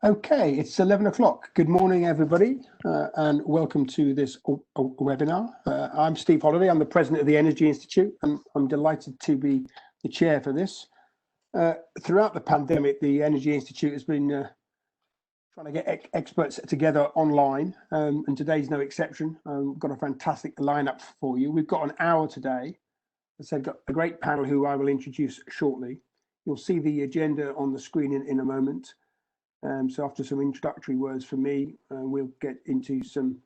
Okay, it's 11 o'clock. Good morning, everybody, and welcome to this webinar. I'm Steve Holliday. I'm the president of the Energy Institute, and I'm delighted to be the chair for this. Throughout the pandemic, the Energy Institute has been trying to get experts together online, and today's no exception. We've got a fantastic lineup for you. We've got an hour today. As I said, got a great panel who I will introduce shortly. You'll see the agenda on the screen in a moment. So after some introductory words from me, we'll get into some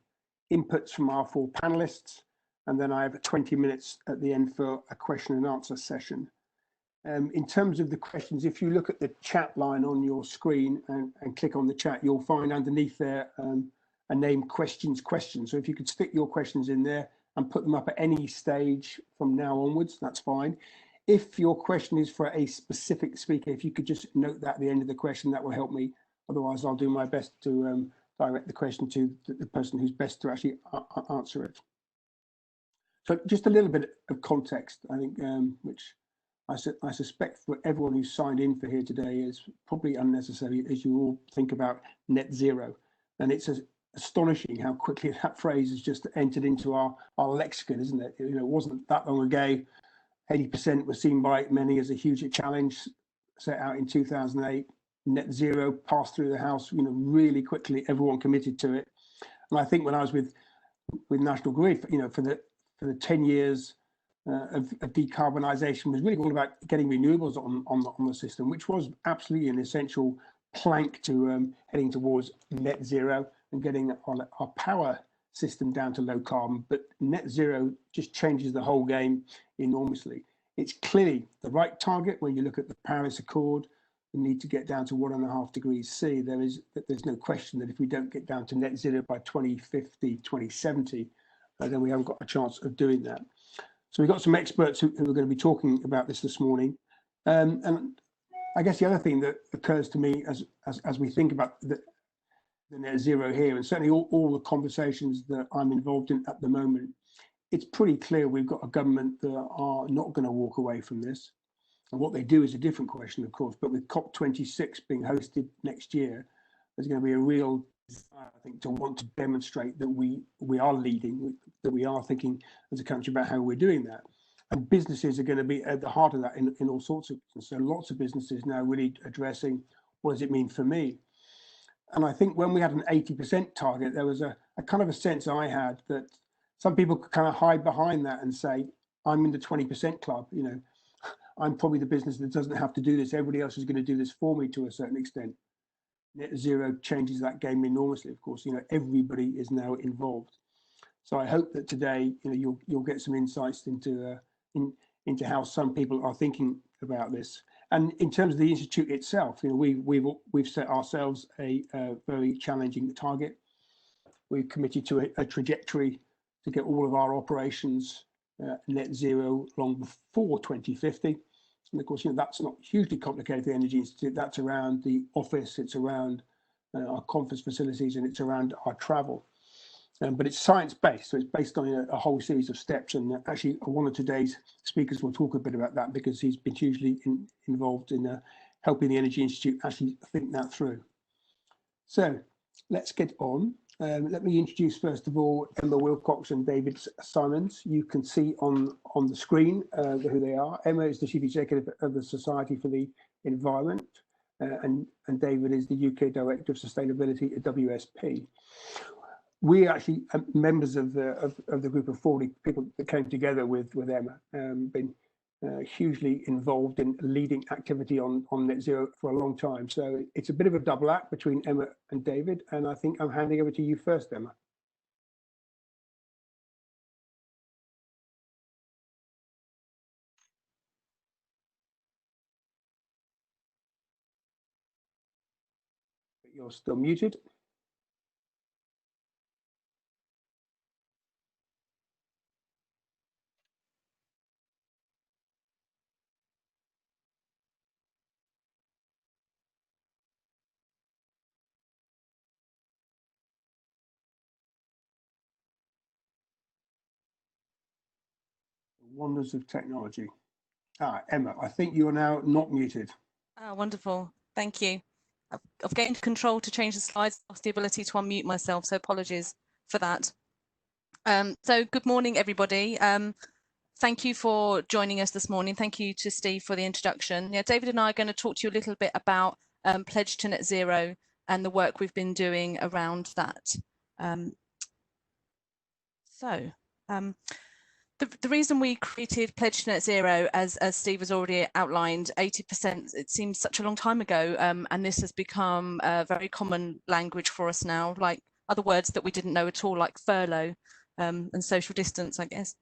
inputs from our four panelists, and then I have 20 minutes at the end for a question and answer session. In terms of the questions, if you look at the chat line on your screen and click on the chat, you'll find underneath there a name questions. So if you could stick your questions in there and put them up at any stage from now onwards, that's fine. If your question is for a specific speaker, if you could just note that at the end of the question, that will help me. Otherwise, I'll do my best to direct the question to the person who's best to actually answer it. So just a little bit of context, I think, which I suspect for everyone who's signed in for here today is probably unnecessary as you all think about net zero. And it's astonishing how quickly that phrase has just entered into our lexicon, isn't it? You know, it wasn't that long ago. 80% was seen by many as a huge challenge set out in 2008. Net zero passed through the House, you know, really quickly. Everyone committed to it. And I think when I was with National Grid, you know, for the 10 years of decarbonisation was really all about getting renewables on the system, which was absolutely an essential plank to heading towards net zero and getting our power system down to low carbon. But net zero just changes the whole game enormously. It's clearly the right target when you look at the Paris Accord. We need to get down to 1.5 degrees C. There's no question that if we don't get down to net zero by 2050, 2070, then we haven't got a chance of doing that. So we've got some experts who are going to be talking about this morning. And I guess the other thing that occurs to me as we think about the net zero here, and certainly all the conversations that I'm involved in at the moment, it's pretty clear we've got a government that are not going to walk away from this. And what they do is a different question, of course, but with COP26 being hosted next year, there's going to be a real desire, I think, to want to demonstrate that we are leading, that we are thinking as a country about how we're doing that. And businesses are going to be at the heart of that in all sorts of things. So lots of businesses now really addressing what does it mean for me? And I think when we had an 80% target, there was a kind of a sense I had that some people could kind of hide behind that and say, I'm in the 20% club, you know, I'm probably the business that doesn't have to do this. Everybody else is going to do this for me to a certain extent. Net zero changes that game enormously, of course. You know, everybody is now involved. So I hope that today, you know, you'll get some insights into how some people are thinking about this. And in terms of the institute itself, you know, we've set ourselves a very challenging target. We've committed to a trajectory to get all of our operations net zero long before 2050. And of course, you know, that's not hugely complicated, the Energy Institute. That's around the office, it's around our conference facilities, and it's around our travel. But it's science-based, so it's based on a whole series of steps. And actually, one of today's speakers will talk a bit about that because he's been hugely involved in helping the Energy Institute actually think that through. So let's get on. Let me introduce, first of all, Emma Wilcox and David Simons. You can see on the screen who they are. Emma is the Chief Executive of the Society for the Environment, and David is the UK Director of Sustainability at WSP. We are actually members of the group of 40 people that came together with Emma, been hugely involved in leading activity on net zero for a long time. So it's a bit of a double act between Emma and David, and I think I'm handing over to you first, Emma. You're still muted. Wonders of technology. Emma, I think you are now not muted. Wonderful. Thank you. of getting control to change the slides, lost the ability to unmute myself, so apologies for that. So good morning, everybody. Thank you for joining us this morning. Thank you to Steve for the introduction. Yeah, David and I are going to talk to you a little bit about Pledge to Net Zero and the work we've been doing around that. The reason we created Pledge to Net Zero, as Steve has already outlined, 80%, it seems such a long time ago, and this has become a very common language for us now, like other words that we didn't know at all, like furlough and social distance, I guess.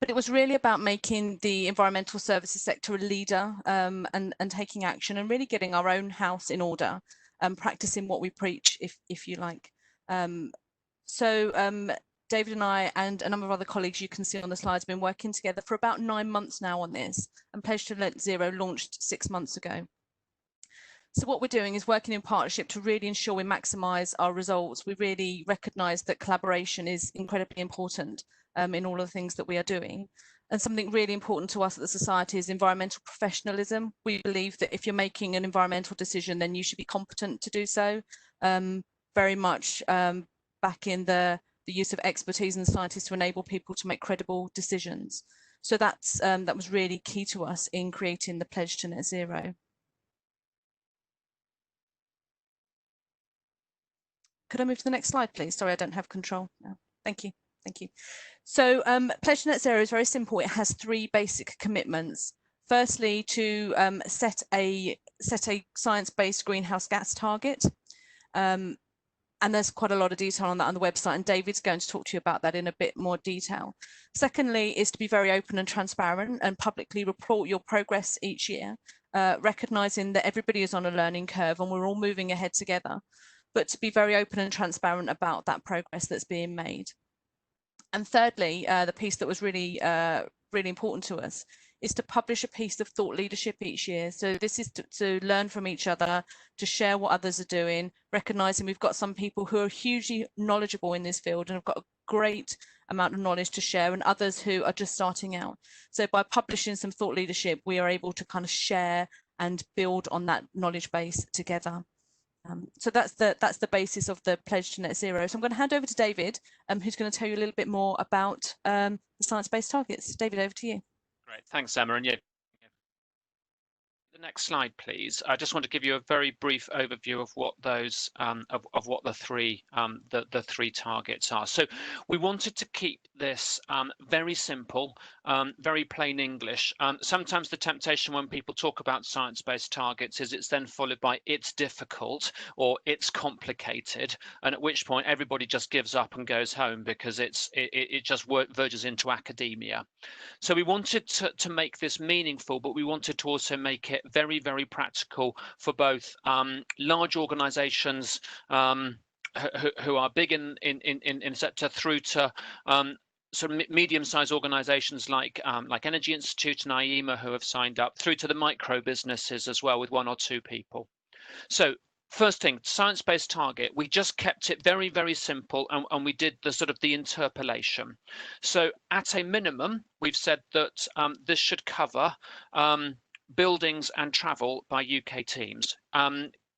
But it was really about making the environmental services sector a leader and taking action and really getting our own house in order and practicing what we preach, if you like. David and I and a number of other colleagues you can see on the slides have been working together for about 9 months now on this, and Pledge to Net Zero launched 6 months ago. So what we're doing is working in partnership to really ensure we maximise our results. We really recognise that collaboration is incredibly important in all of the things that we are doing. And something really important to us at the Society is environmental professionalism. We believe that if you're making an environmental decision, then you should be competent to do so. Very much back in the use of expertise and scientists to enable people to make credible decisions. So that was really key to us in creating the Pledge to Net Zero. Could I move to the next slide, please? Sorry, I don't have control now. Thank you. Thank you. So Pledge to Net Zero is very simple. It has 3 basic commitments. Firstly, to set a science-based greenhouse gas target. And there's quite a lot of detail on that on the website, and David's going to talk to you about that in a bit more detail. Secondly, is to be very open and transparent and publicly report your progress each year, recognising that everybody is on a learning curve and we're all moving ahead together, but to be very open and transparent about that progress that's being made. And thirdly, the piece that was really, really important to us is to publish a piece of thought leadership each year. So this is to learn from each other, to share what others are doing, recognising we've got some people who are hugely knowledgeable in this field and have got a great amount of knowledge to share, and others who are just starting out. So by publishing some thought leadership, we are able to kind of share and build on that knowledge base together. So that's the basis of the Pledge to Net Zero. So I'm going to hand over to David, who's going to tell you a little bit more about the science-based targets. David, over to you. Great, thanks, Emma. And yeah, the next slide, please. I just want to give you a very brief overview of what those of what the three targets are. So we wanted to keep this very simple, very plain English. Sometimes the temptation when people talk about science-based targets is it's then followed by it's difficult or it's complicated, and at which point everybody just gives up and goes home because it just verges into academia. So we wanted to make this meaningful, but we wanted to also make it very, very practical for both large organizations who are big in sector through to sort of medium-sized organizations like Energy Institute and IEMA who have signed up, through to the micro businesses as well with 1 or 2 people. So first thing, science-based target, we just kept it very, very simple, and we did the sort of the interpolation. So at a minimum, we've said that this should cover buildings and travel by UK teams.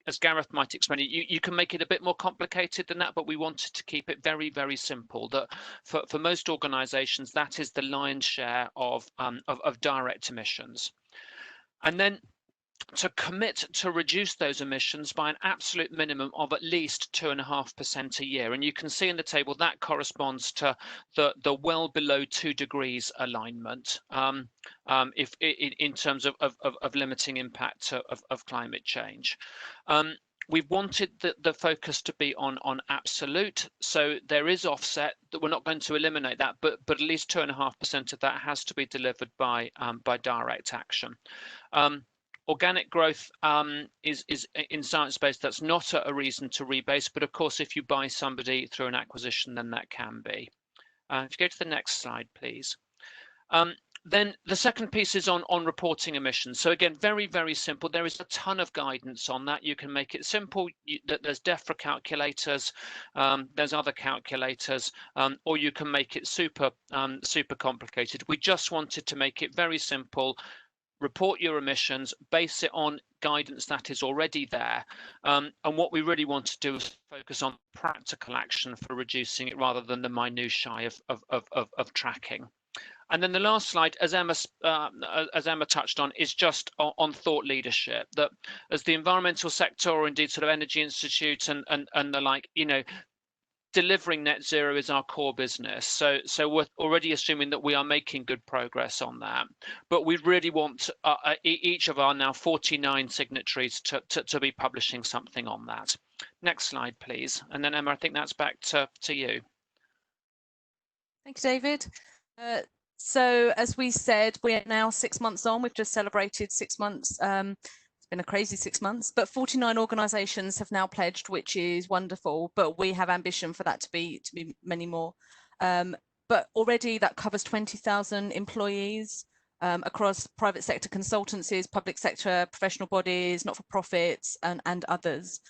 As Gareth might explain, you can make it a bit more complicated than that, but we wanted to keep it very, very simple. That for most organisations, that is the lion's share of direct emissions. And then to commit to reduce those emissions by an absolute minimum of at least 2.5% a year. And you can see in the table that corresponds to the well below 2 degrees alignment in terms of limiting impact of climate change. We wanted the focus to be on absolute, so there is offset that we're not going to eliminate that, but at least 2.5% of that has to be delivered by direct action. Organic growth is in science-based, that's not a reason to rebase, but of course if you buy somebody through an acquisition, then that can be. If you go to the next slide, please. Then the second piece is on reporting emissions. So again, very, very simple. There is a ton of guidance on that. You can make it simple. There's DEFRA calculators, there's other calculators, or you can make it super complicated. We just wanted to make it very simple. report your emissions, base it on guidance that is already there. And what we really want to do is focus on practical action for reducing it rather than the minutiae of tracking. And then the last slide, as Emma touched on, is just on thought leadership. That as the environmental sector, or indeed sort of Energy Institute and the like, you know, delivering net zero is our core business. So we're already assuming that we are making good progress on that. But we really want each of our now 49 signatories to be publishing something on that. Next slide, please. And then Emma, I think that's back to you. Thank you, David. So as we said, we are now 6 months on. We've just celebrated 6 months. It's been a crazy 6 months, but 49 organisations have now pledged, which is wonderful. But we have ambition for that to be many more. But already that covers 20,000 employees across private sector consultancies, public sector professional bodies, not-for-profits, and others.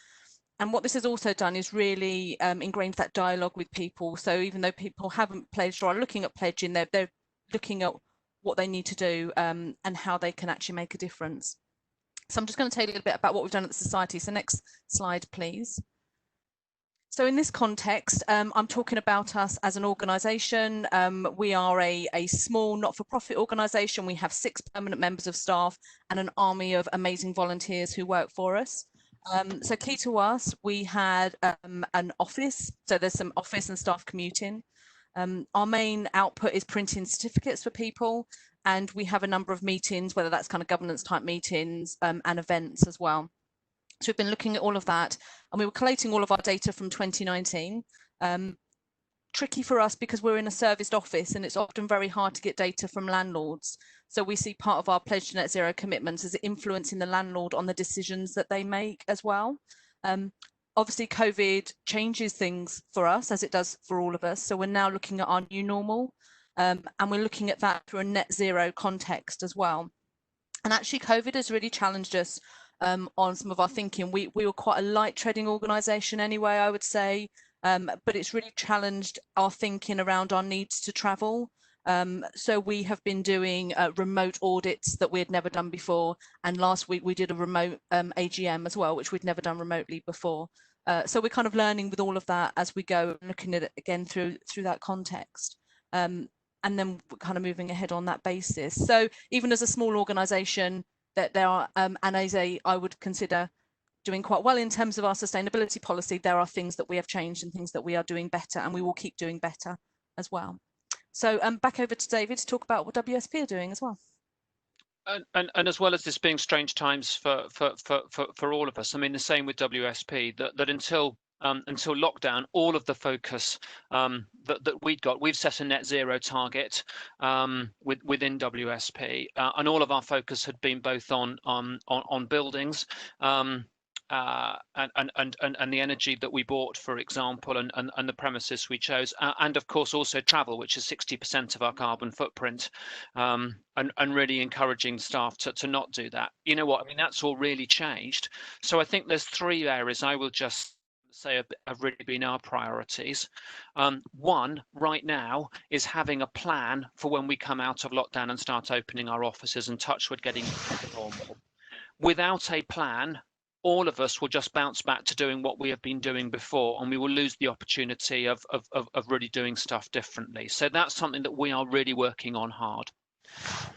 And what this has also done is really ingrained that dialogue with people. So even though people haven't pledged or are looking at pledging, they're looking at what they need to do and how they can actually make a difference. So I'm just going to tell you a little bit about what we've done at the Society. So next slide, please. So in this context, I'm talking about us as an organisation. We are a small not-for-profit organisation. We have 6 permanent members of staff and an army of amazing volunteers who work for us. So key to us, we had an office. So there's some office and staff commuting. Our main output is printing certificates for people, and we have a number of meetings, whether that's kind of governance type meetings and events as well. So we've been looking at all of that, and we were collating all of our data from 2019. Tricky for us because we're in a serviced office and it's often very hard to get data from landlords. So we see part of our pledge to net zero commitments as influencing the landlord on the decisions that they make as well. Obviously, COVID changes things for us, as it does for all of us. So we're now looking at our new normal, and we're looking at that through a net zero context as well. And actually, COVID has really challenged us on some of our thinking. We were quite a light treading organisation anyway, I would say, but it's really challenged our thinking around our needs to travel. So we have been doing remote audits that we had never done before, and last week we did a remote AGM as well, which we'd never done remotely before. So we're kind of learning with all of that as we go, looking at it again through that context, and then we're kind of moving ahead on that basis. So even as a small organisation, that there are, and as I would consider doing quite well in terms of our sustainability policy, there are things that we have changed and things that we are doing better, and we will keep doing better as well. So back over to David to talk about what WSP are doing as well. And as well as this being strange times for all of us, I mean, the same with WSP, that until lockdown, all of the focus that we've set a net zero target within WSP, and all of our focus had been both on buildings and the energy that we bought, for example, and the premises we chose, and of course also travel, which is 60% of our carbon footprint, and really encouraging staff to not do that. You know what, I mean, that's all really changed. So I think there's 3 areas I will just say have really been our priorities. One right now is having a plan for when we come out of lockdown and start opening our offices and touchwood getting normal. Without a plan, all of us will just bounce back to doing what we have been doing before, and we will lose the opportunity of really doing stuff differently. So that's something that we are really working on hard.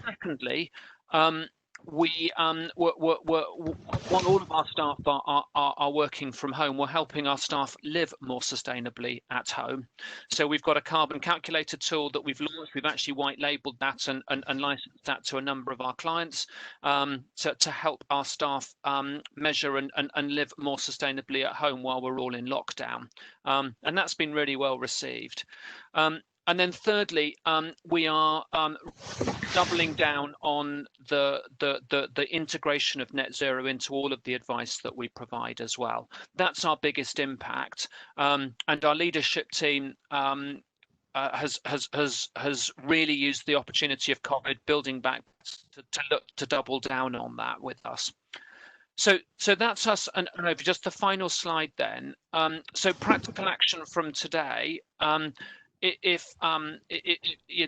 Secondly, we all of our staff are working from home. We're helping our staff live more sustainably at home. So we've got a carbon calculator tool that we've launched. We've actually white labeled that and licensed that to a number of our clients to help our staff measure and live more sustainably at home while we're all in lockdown. And that's been really well received. And then thirdly, we are doubling down on the integration of net zero into all of the advice that we provide as well. That's our biggest impact, and our leadership team has really used the opportunity of COVID building back to look to double down on that with us. So that's us, and over just the final slide then. So practical action from today.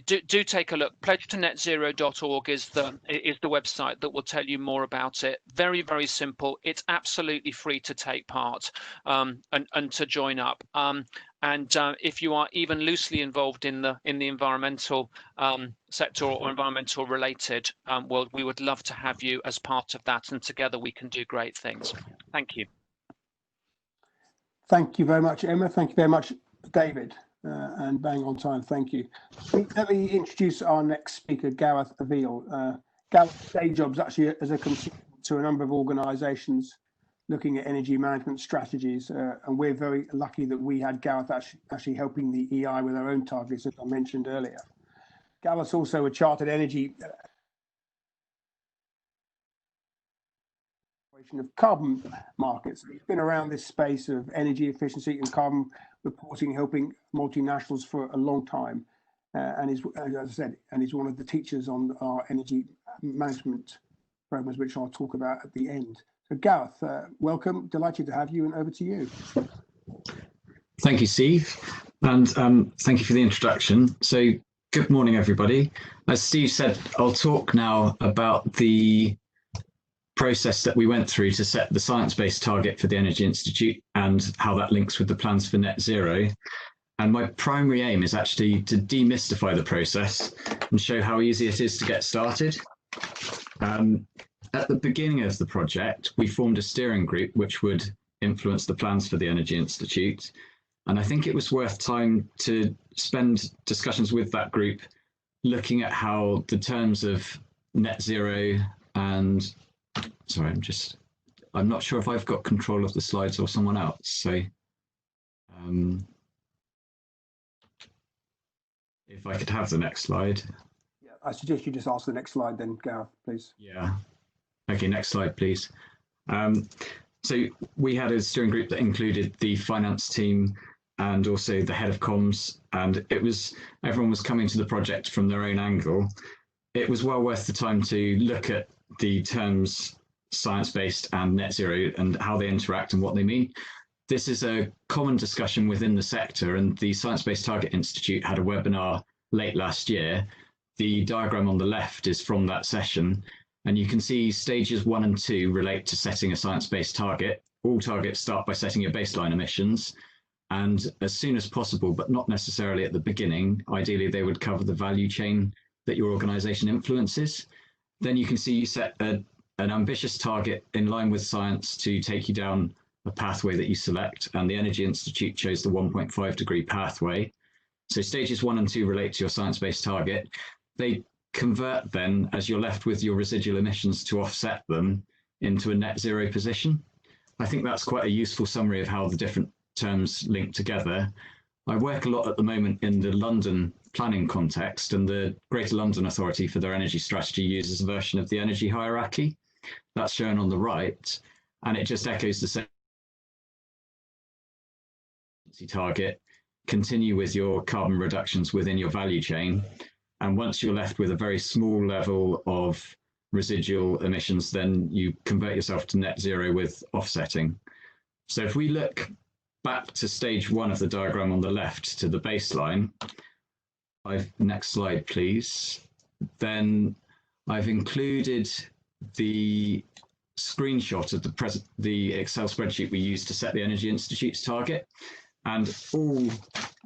do take a look. pledgetonetzero.org is the website that will tell you more about it. Very, very simple. It's absolutely free to take part and to join up. If you are even loosely involved in the environmental sector or environmental related, well, we would love to have you as part of that, and together we can do great things. Thank you. Thank you very much, Emma. Thank you very much, David. And bang on time, thank you. Let me introduce our next speaker, Gareth Avile. Gareth's day job's actually as a consultant to a number of organisations looking at energy management strategies, and we're very lucky that we had Gareth actually helping the EI with our own targets, as I mentioned earlier. Gareth's also a chartered energy of carbon markets. He's been around this space of energy efficiency and carbon reporting, helping multinationals for a long time, and he's, as I said, and he's one of the teachers on our energy management programs, which I'll talk about at the end. So Gareth, welcome, delighted to have you, and over to you. Thank you, Steve, and thank you for the introduction. So good morning, everybody. As Steve said, I'll talk now about the process that we went through to set the science-based target for the Energy Institute and how that links with the plans for net zero. And my primary aim is actually to demystify the process and show how easy it is to get started. At the beginning of the project, we formed a steering group which would influence the plans for the Energy Institute. And I think it was worth time to spend discussions with that group looking at how the terms of net zero and sorry, I'm not sure if I've got control of the slides or someone else. So if I could have the next slide. Yeah, I suggest you just ask the next slide then, Gareth, please. Yeah. Okay, next slide, please. So we had a steering group that included the finance team and also the head of comms, and everyone was coming to the project from their own angle. It was well worth the time to look at the terms science-based and net zero and how they interact and what they mean. This is a common discussion within the sector, and the Science-Based Target Institute had a webinar late last year. The diagram on the left is from that session, and you can see stages 1 and 2 relate to setting a science-based target. All targets start by setting your baseline emissions, and as soon as possible, but not necessarily at the beginning, ideally they would cover the value chain that your organisation influences. Then you can see you set an ambitious target in line with science to take you down a pathway that you select, and the Energy Institute chose the 1.5 degree pathway. So stages 1 and 2 relate to your science-based target. They convert then, as you're left with your residual emissions, to offset them into a net zero position. I think that's quite a useful summary of how the different terms link together. I work a lot at the moment in the London planning context, and the Greater London Authority for their energy strategy uses a version of the energy hierarchy. That's shown on the right, and it just echoes the same target. Continue with your carbon reductions within your value chain, and once you're left with a very small level of residual emissions, then you convert yourself to net zero with offsetting. So if we look back to stage 1 of the diagram on the left to the baseline, next slide, please. Then I've included the screenshot of the Excel spreadsheet we used to set the Energy Institute's target. And all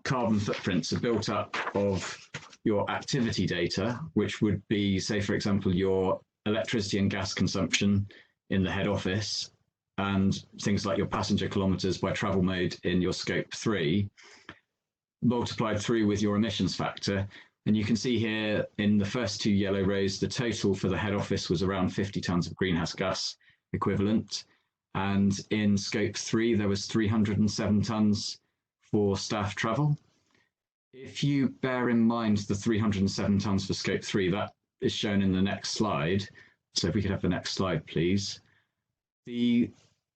carbon footprints are built up of your activity data, which would be, say, for example, your electricity and gas consumption in the head office, and things like your passenger kilometres by travel mode in your scope 3, multiplied through with your emissions factor. And you can see here in the first 2 yellow rows, the total for the head office was around 50 tonnes of greenhouse gas equivalent. And in scope 3, there was 307 tonnes for staff travel. If you bear in mind the 307 tonnes for scope 3, that is shown in the next slide. So if we could have the next slide, please. The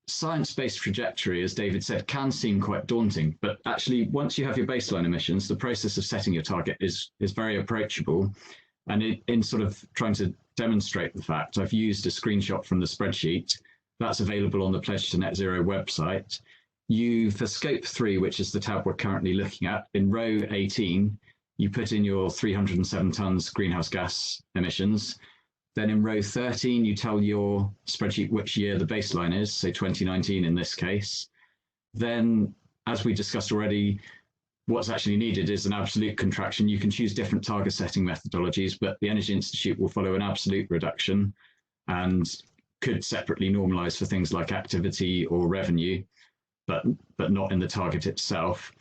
science-based trajectory, as David said, can seem quite daunting, but actually once you have your baseline emissions, the process of setting your target is very approachable. And in sort of trying to demonstrate the fact, I've used a screenshot from the spreadsheet that's available on the Pledge to Net Zero website. for scope 3, which is the tab we're currently looking at, in row 18, you put in your 307 tons greenhouse gas emissions. Then in row 13, you tell your spreadsheet which year the baseline is, so 2019 in this case. Then, as we discussed already, what's actually needed is an absolute contraction. You can choose different target setting methodologies, but the Energy Institute will follow an absolute reduction and could separately normalize for things like activity or revenue, but not in the target itself.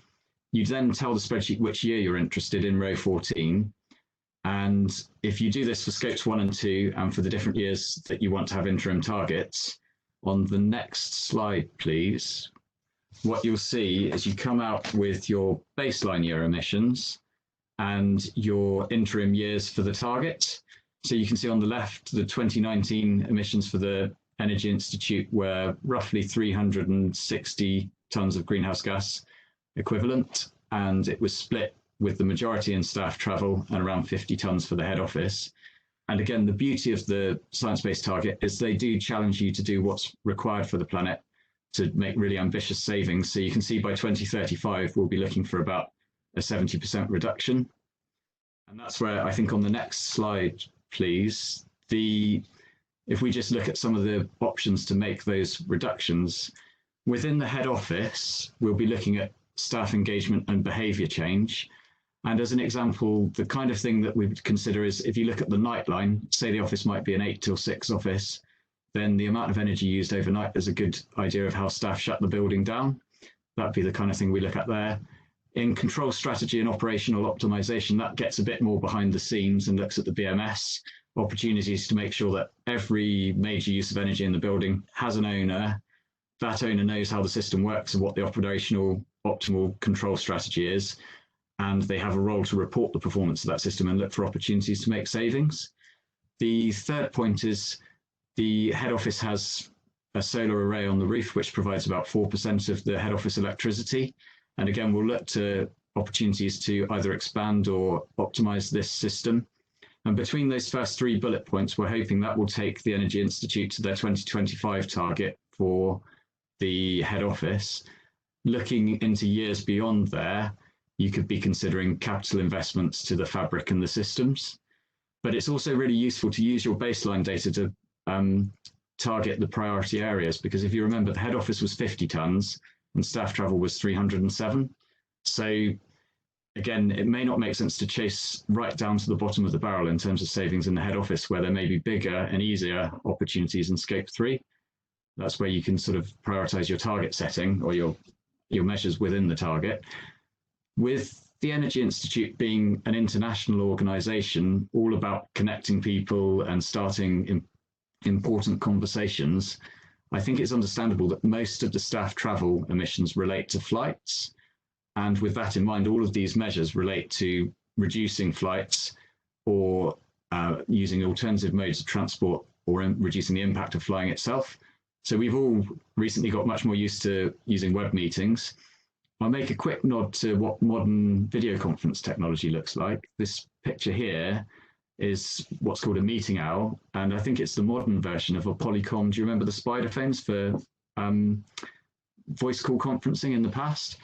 You then tell the spreadsheet which year you're interested in row 14. And if you do this for scopes 1 and 2 and for the different years that you want to have interim targets, on the next slide, please, what you'll see is you come out with your baseline year emissions and your interim years for the target. So you can see on the left, the 2019 emissions for the Energy Institute were roughly 360 tons of greenhouse gas equivalent, and it was split with the majority in staff travel and around 50 tons for the head office. And again, the beauty of the science-based target is they do challenge you to do what's required for the planet to make really ambitious savings. So you can see by 2035, we'll be looking for about a 70% reduction. And that's where I think on the next slide, please, if we just look at some of the options to make those reductions, within the head office, we'll be looking at staff engagement and behavior change. And as an example, the kind of thing that we would consider is if you look at the night line, say the office might be an 8 till 6 office, then the amount of energy used overnight is a good idea of how staff shut the building down. That'd be the kind of thing we look at there. In control strategy and operational optimization, that gets a bit more behind the scenes and looks at the BMS opportunities to make sure that every major use of energy in the building has an owner. That owner knows how the system works and what the operational optimal control strategy is. And they have a role to report the performance of that system and look for opportunities to make savings. The third point is the head office has a solar array on the roof, which provides about 4% of the head office electricity. And again, we'll look to opportunities to either expand or optimize this system. And between those first 3 bullet points, we're hoping that will take the Energy Institute to their 2025 target for the head office. Looking into years beyond there, you could be considering capital investments to the fabric and the systems. But it's also really useful to use your baseline data to target the priority areas, because if you remember, the head office was 50 tons and staff travel was 307. So again, it may not make sense to chase right down to the bottom of the barrel in terms of savings in the head office, where there may be bigger and easier opportunities in scope 3. That's where you can sort of prioritize your target setting or your measures within the target. With the Energy Institute being an international organization, all about connecting people and starting important conversations, I think it's understandable that most of the staff travel emissions relate to flights. And with that in mind, all of these measures relate to reducing flights or using alternative modes of transport or reducing the impact of flying itself. So we've all recently got much more used to using web meetings. I'll make a quick nod to what modern video conference technology looks like. This picture here is what's called a meeting owl, and I think it's the modern version of a Polycom. Do you remember the spider phones for voice call conferencing in the past?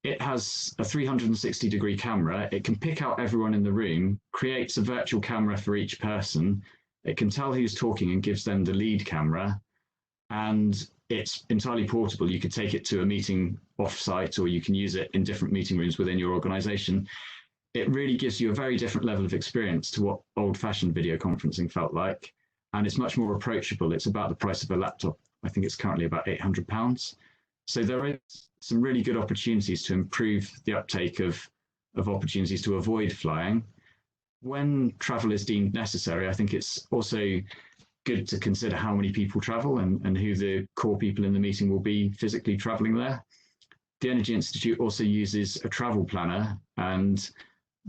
It has a 360-degree camera. It can pick out everyone in the room, creates a virtual camera for each person. It can tell who's talking and gives them the lead camera. And it's entirely portable. You could take it to a meeting off-site, or you can use it in different meeting rooms within your organization. It really gives you a very different level of experience to what old-fashioned video conferencing felt like. And it's much more approachable. It's about the price of a laptop. I think it's currently about £800. So there is some really good opportunities to improve the uptake of opportunities to avoid flying. When travel is deemed necessary, I think it's also good to consider how many people travel and who the core people in the meeting will be physically traveling there. The Energy Institute also uses a travel planner, and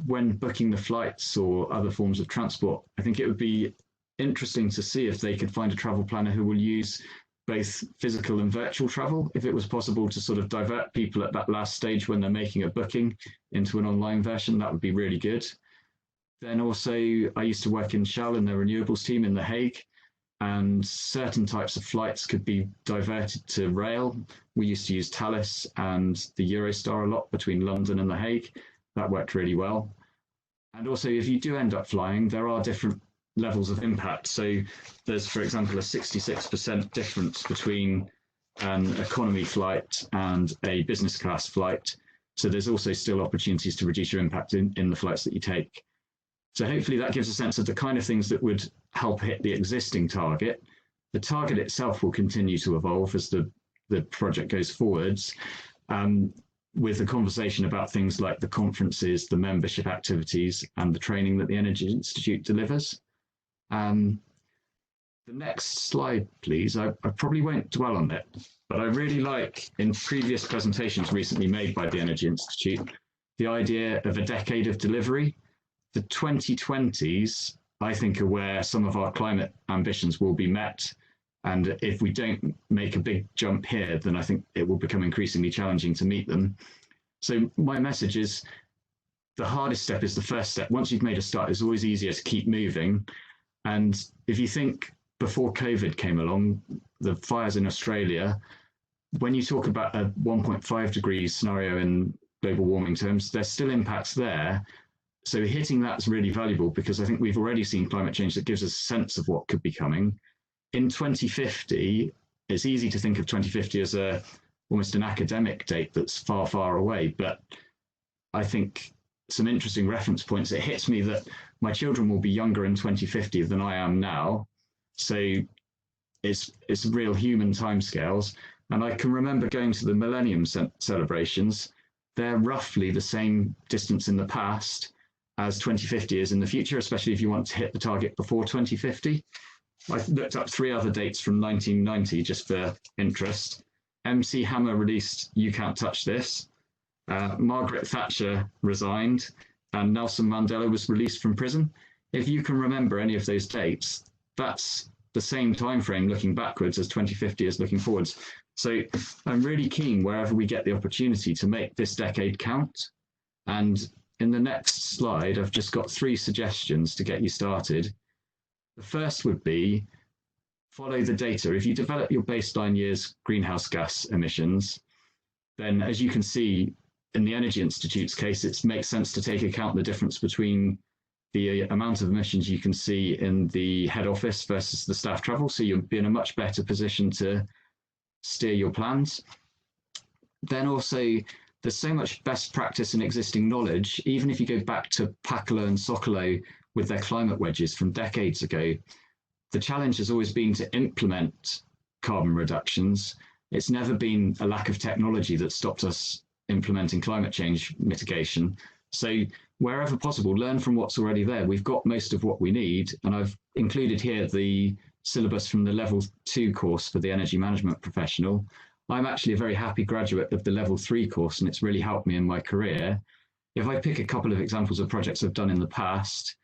when booking the flights or other forms of transport, I think it would be interesting to see if they could find a travel planner who will use both physical and virtual travel, if it was possible to sort of divert people at that last stage when they're making a booking into an online version. That would be really good. Then also, I used to work in Shell in their renewables team in The Hague. and certain types of flights could be diverted to rail. We used to use Thales and the Eurostar a lot between London and The Hague. That worked really well. And also, if you do end up flying, there are different levels of impact. So there's, for example, a 66% difference between an economy flight and a business class flight. So there's also still opportunities to reduce your impact in the flights that you take. So hopefully that gives a sense of the kind of things that would help hit the existing target. The target itself will continue to evolve as the project goes forwards, with the conversation about things like the conferences, the membership activities, and the training that the Energy Institute delivers. The next slide, please. I probably won't dwell on it, but I really like, in previous presentations recently made by the Energy Institute, the idea of a decade of delivery. The 2020s, I think, are where some of our climate ambitions will be met. And if we don't make a big jump here, then I think it will become increasingly challenging to meet them. So my message is the hardest step is the first step. Once you've made a start, it's always easier to keep moving. And if you think before COVID came along, the fires in Australia, when you talk about a 1.5 degrees scenario in global warming terms, there's still impacts there. So hitting that's really valuable, because I think we've already seen climate change that gives us a sense of what could be coming. In 2050, it's easy to think of 2050 as almost an academic date that's far, far away. But I think some interesting reference points, it hits me that my children will be younger in 2050 than I am now. So it's real human timescales. And I can remember going to the Millennium celebrations. They're roughly the same distance in the past as 2050 is in the future, especially if you want to hit the target before 2050. I looked up 3 other dates from 1990 just for interest. MC Hammer released You Can't Touch This. Margaret Thatcher resigned, and Nelson Mandela was released from prison. If you can remember any of those dates, that's the same time frame looking backwards as 2050 is looking forwards. So I'm really keen, wherever we get the opportunity, to make this decade count. And in the next slide, I've just got 3 suggestions to get you started. The first would be follow the data. If you develop your baseline year's greenhouse gas emissions, then as you can see in the Energy Institute's case, it makes sense to take account the difference between the amount of emissions you can see in the head office versus the staff travel. So you'll be in a much better position to steer your plans. Then also, there's so much best practice and existing knowledge. Even if you go back to Pacolo and Socolo with their climate wedges from decades ago, the challenge has always been to implement carbon reductions. It's never been a lack of technology that stopped us implementing climate change mitigation. So wherever possible, learn from what's already there. We've got most of what we need. And I've included here the syllabus from the Level 2 course for the energy management professional. I'm actually a very happy graduate of the Level 3 course, and it's really helped me in my career. If I pick a couple of examples of projects I've done in the past,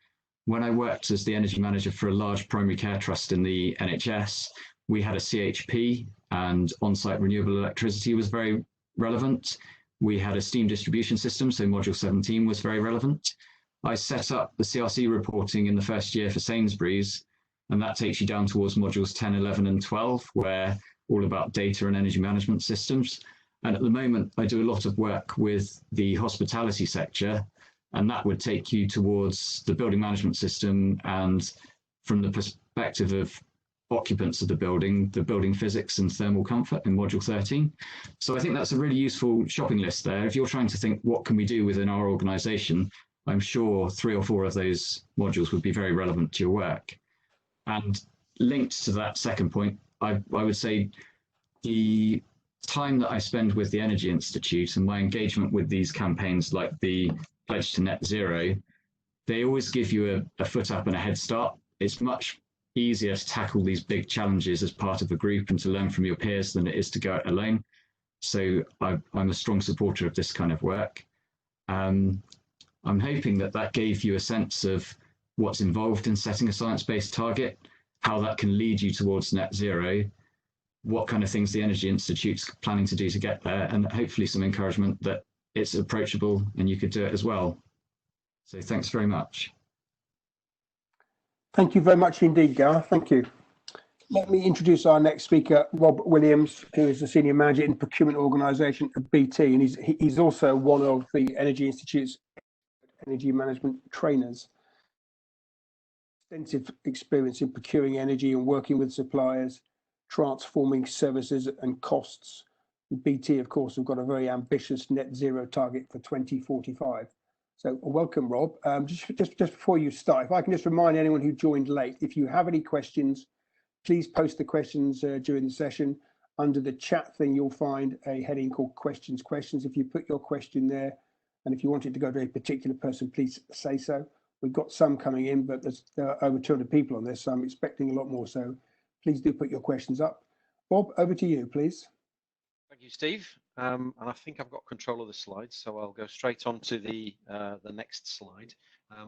when I worked as the energy manager for a large primary care trust in the NHS, we had a CHP, and on-site renewable electricity was very relevant. We had a steam distribution system, so module 17 was very relevant. I set up the CRC reporting in the first year for Sainsbury's, and that takes you down towards modules 10, 11, and 12, where all about data and energy management systems. And at the moment, I do a lot of work with the hospitality sector, and that would take you towards the building management system, and from the perspective of occupants of the building physics and thermal comfort in module 13. So I think that's a really useful shopping list there. If you're trying to think, what can we do within our organization, I'm sure 3 or 4 of those modules would be very relevant to your work. And linked to that second point, I would say the time that I spend with the Energy Institute and my engagement with these campaigns like the Pledge to Net Zero, they always give you a foot up and a head start. It's much easier to tackle these big challenges as part of a group and to learn from your peers than it is to go it alone. So I'm a strong supporter of this kind of work. I'm hoping that gave you a sense of what's involved in setting a science-based target, how that can lead you towards net zero, what kind of things the Energy Institute's planning to do to get there, and hopefully some encouragement that it's approachable and you could do it as well. So thanks very much. Thank you very much indeed, Gareth. Thank you. let me introduce our next speaker, Rob Williams, who is the Senior Manager in Procurement Organisation at BT, and he's also one of the Energy Institute's energy management trainers. Extensive experience in procuring energy and working with suppliers, transforming services and costs. BT, of course, have got a very ambitious net zero target for 2045. So welcome, Rob. Just before you start, if I can just remind anyone who joined late, if you have any questions, please post the questions during the session. Under the chat thing, you'll find a heading called questions. If you put your question there, and if you want it to go to a particular person, please say so. We've got some coming in, but there are over 200 people on this, so I'm expecting a lot more. So please do put your questions up. Bob, over to you, please. Thank you, Steve. And I think I've got control of the slides, so I'll go straight on to the next slide.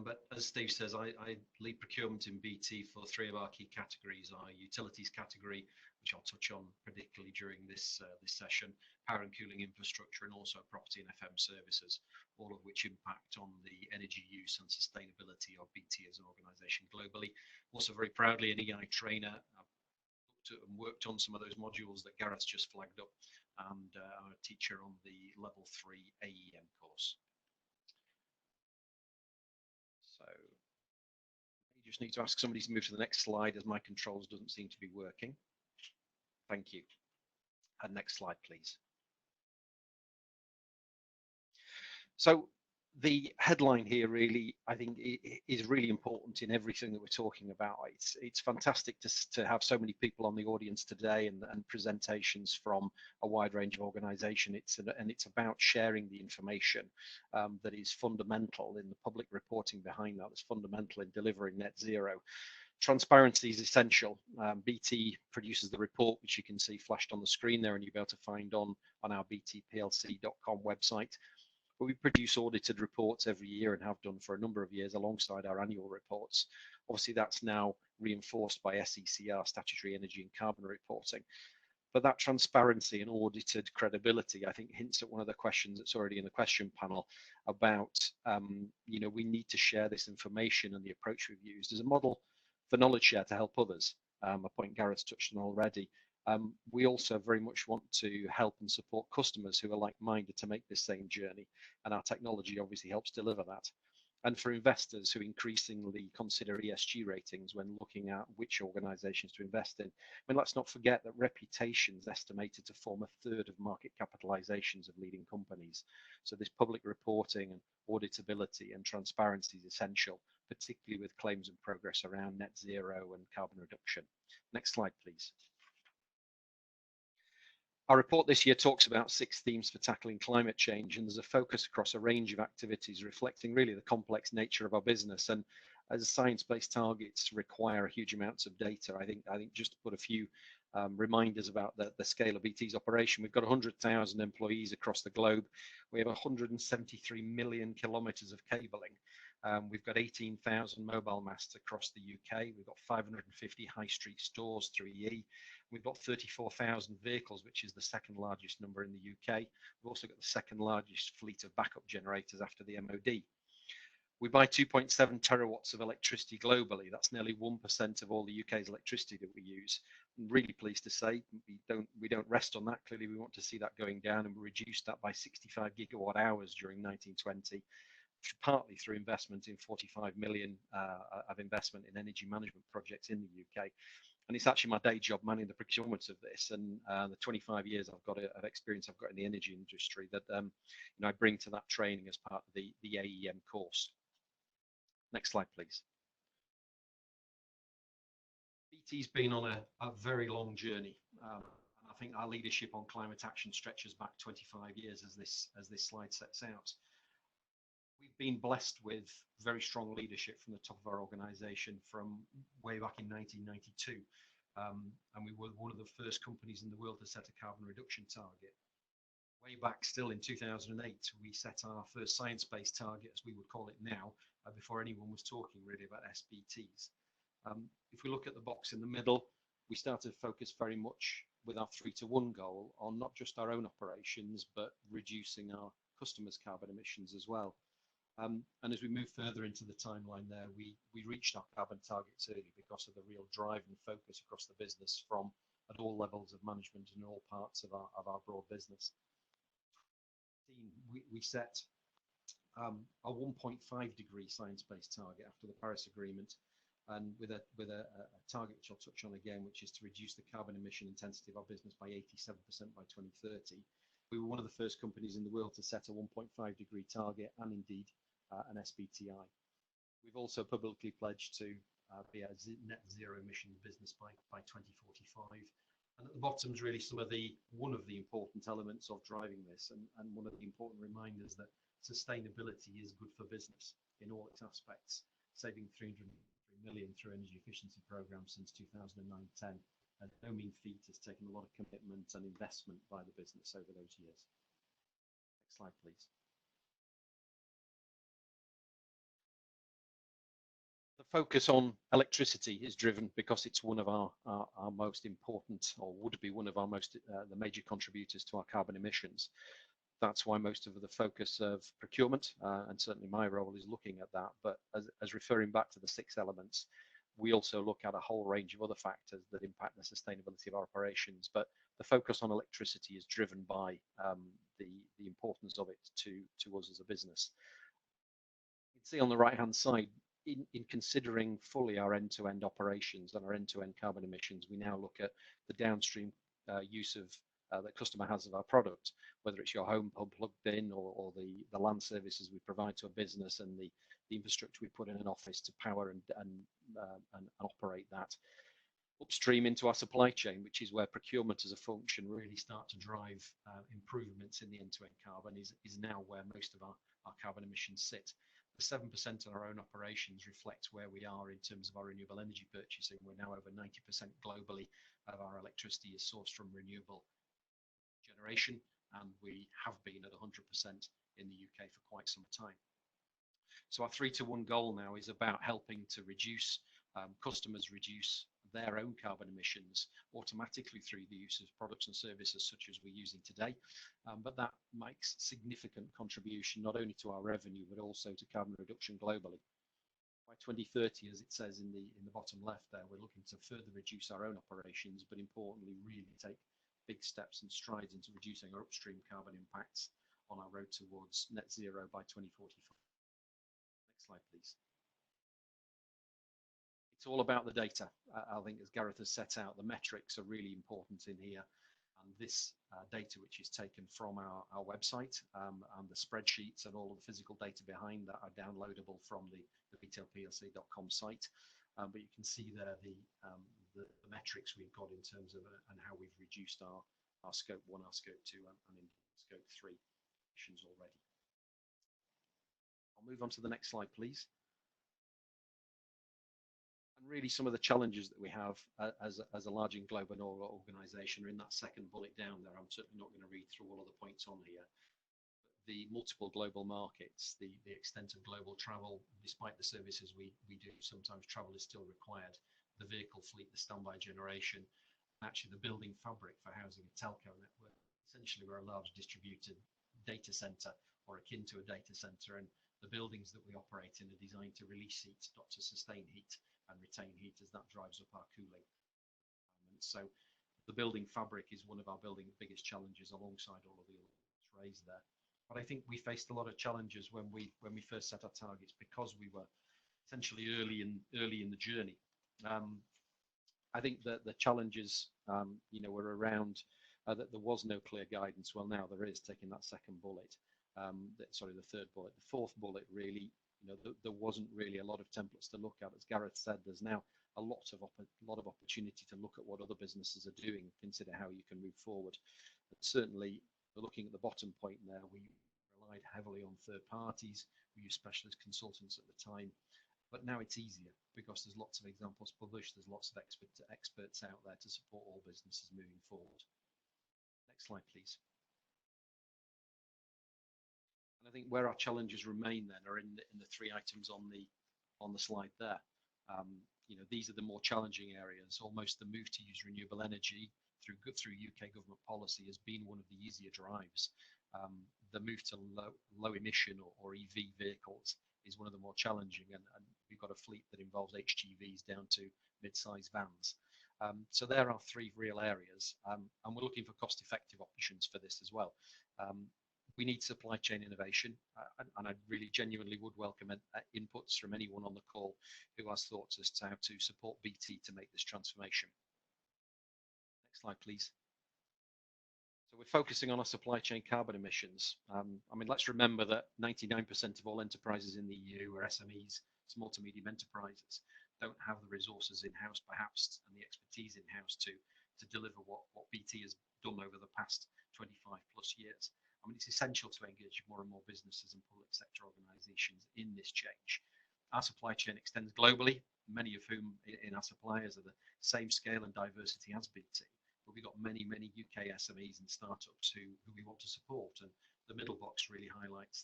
But as Steve says, I lead procurement in BT for three of our key categories: our utilities category, which I'll touch on particularly during this session, power and cooling infrastructure, and also property and FM services, all of which impact on the energy use and sustainability of BT as an organisation globally. Also very proudly an EI trainer. I've worked on some of those modules that Gareth's just flagged up, and I'm a teacher on the level 3 AEM course. So you just need to ask somebody to move to the next slide, as my controls doesn't seem to be working. Thank you. And next slide, please. So the headline here really, I think, is really important in everything that we're talking about. It's fantastic to have so many people on the audience today and presentations from a wide range of organisations. It's about sharing the information that is fundamental in the public reporting behind that. That's fundamental in delivering net zero. Transparency is essential. BT produces the report, which you can see flashed on the screen there, and you'll be able to find on our btplc.com website. But we produce audited reports every year and have done for a number of years alongside our annual reports. Obviously, that's now reinforced by SECR, statutory energy and carbon reporting. But that transparency and audited credibility, I think, hints at one of the questions that's already in the question panel about, we need to share this information, and the approach we've used as a model for knowledge share to help others, a point Gareth's touched on already. We also very much want to help and support customers who are like-minded to make this same journey, and our technology obviously helps deliver that. And for investors who increasingly consider ESG ratings when looking at which organisations to invest in, let's not forget that reputation is estimated to form a third of market capitalisations of leading companies. So this public reporting and auditability and transparency is essential, particularly with claims and progress around net zero and carbon reduction. Next slide, please. Our report this year talks about 6 themes for tackling climate change, and there's a focus across a range of activities reflecting really the complex nature of our business. And as science-based targets require huge amounts of data, I think just to put a few reminders about the scale of BT's operation, we've got 100,000 employees across the globe. We have 173 million kilometres of cabling. We've got 18,000 mobile masts across the UK. We've got 550 high street stores through EE. We've got 34,000 vehicles, which is the second largest number in the UK. We've also got the second largest fleet of backup generators after the MOD. We buy 2.7 terawatts of electricity globally. That's nearly 1% of all the UK's electricity that we use. I'm really pleased to say we don't rest on that. Clearly, we want to see that going down, and we reduced that by 65 gigawatt hours during 1920. Partly through investment in 45 million of investment in energy management projects in the UK. And it's actually my day job managing the procurement of this, and the 25 years I've got of experience I've got in the energy industry that I bring to that training as part of the AEM course. Next slide, please. BT's been on a very long journey. And I think our leadership on climate action stretches back 25 years, as this slide sets out. We've been blessed with very strong leadership from the top of our organisation from way back in 1992. And we were one of the first companies in the world to set a carbon reduction target. Way back still in 2008, we set our first science-based target, as we would call it now, before anyone was talking really about SBTs. If we look at the box in the middle, we started to focus very much with our 3-to-1 goal on not just our own operations, but reducing our customers' carbon emissions as well. And as we move further into the timeline there, we reached our carbon targets early because of the real drive and focus across the business from at all levels of management and all parts of our broad business. We set a 1.5 degree science-based target after the Paris Agreement, and with a target which I'll touch on again, which is to reduce the carbon emission intensity of our business by 87% by 2030. We were one of the first companies in the world to set a 1.5 degree target and indeed an SBTI. We've also publicly pledged to be a net zero emissions business by 2045. And at the bottom is really one of the important elements of driving this, and one of the important reminders that sustainability is good for business in all its aspects, saving 303 million through energy efficiency programs since 2009-10. And no mean feat, has taken a lot of commitment and investment by the business over those years. Next slide, please. The focus on electricity is driven because it's one of our most important, or would be one of our most the major contributors to our carbon emissions. That's why most of the focus of procurement, and certainly my role, is looking at that. But as referring back to the 6 elements, we also look at a whole range of other factors that impact the sustainability of our operations. But the focus on electricity is driven by the importance of it to us as a business. You can see on the right-hand side, in considering fully our end-to-end operations and our end-to-end carbon emissions, we now look at the downstream use of that customer has of our product, whether it's your home pump plugged in, or the land services we provide to a business, and the infrastructure we put in an office to power and operate that. Upstream into our supply chain, which is where procurement as a function really start to drive improvements in the end-to-end carbon, is now where most of our carbon emissions sit. The 7% of our own operations reflects where we are in terms of our renewable energy purchasing. We're now over 90% globally of our electricity is sourced from renewable generation, and we have been at 100% in the UK for quite some time. So our 3-to-1 goal now is about helping to reduce customers reduce their own carbon emissions automatically through the use of products and services such as we're using today. But that makes significant contribution not only to our revenue but also to carbon reduction globally. By 2030, as it says in the bottom left there, we're looking to further reduce our own operations, but importantly really take big steps and strides into reducing our upstream carbon impacts on our road towards net zero by 2045. Next slide, please. It's all about the data. I think, as Gareth has set out, the metrics are really important in here. And this data, which is taken from our website, and the spreadsheets and all of the physical data behind that, are downloadable from the retailplc.com site. But you can see there the metrics we've got in terms of and how we've reduced our scope 1, our scope 2, and in scope 3 emissions already. I'll move on to the next slide, please. And really, some of the challenges that we have as a large and global organisation are in that second bullet down there. I'm certainly not going to read through all of the points on here. The multiple global markets, the extent of global travel, despite the services we do, sometimes travel is still required. The vehicle fleet, the standby generation, and actually the building fabric for housing a telco network. Essentially, we're a large distributed data center, or akin to a data center, and the buildings that we operate in are designed to release heat, not to sustain heat and retain heat, as that drives up our cooling. And so the building fabric is one of our biggest challenges, alongside all of the others raised there. But I think we faced a lot of challenges when we first set our targets, because we were essentially early in the journey. I think that the challenges, were around that there was no clear guidance. Well, now there is, taking that second bullet. The third bullet. The fourth bullet, really, there wasn't really a lot of templates to look at. As Gareth said, there's now a lot of opportunity to look at what other businesses are doing, consider how you can move forward. But certainly, looking at the bottom point there, we relied heavily on third parties. We used specialist consultants at the time. But now it's easier because there's lots of examples published. There's lots of experts out there to support all businesses moving forward. Next slide, please. And I think where our challenges remain then are in the 3 items on the slide there. These are the more challenging areas. Almost the move to use renewable energy through UK government policy has been one of the easier drives. the move to low emission or EV vehicles is one of the more challenging, and we've got a fleet that involves HGVs down to mid-size vans. So there are three real areas, and we're looking for cost-effective options for this as well. We need supply chain innovation, and I really genuinely would welcome inputs from anyone on the call who has thoughts as to how to support BT to make this transformation. Next slide, please. So we're focusing on our supply chain carbon emissions. I mean, let's remember that 99% of all enterprises in the EU are SMEs, small to medium enterprises, don't have the resources in-house perhaps and the expertise in-house to deliver what BT has done over the past 25 plus years. I mean, it's essential to engage more and more businesses and public sector organisations in this change. Our supply chain extends globally, many of whom in our suppliers are the same scale and diversity as BT. But we've got many UK SMEs and startups who we want to support, and the middle box really highlights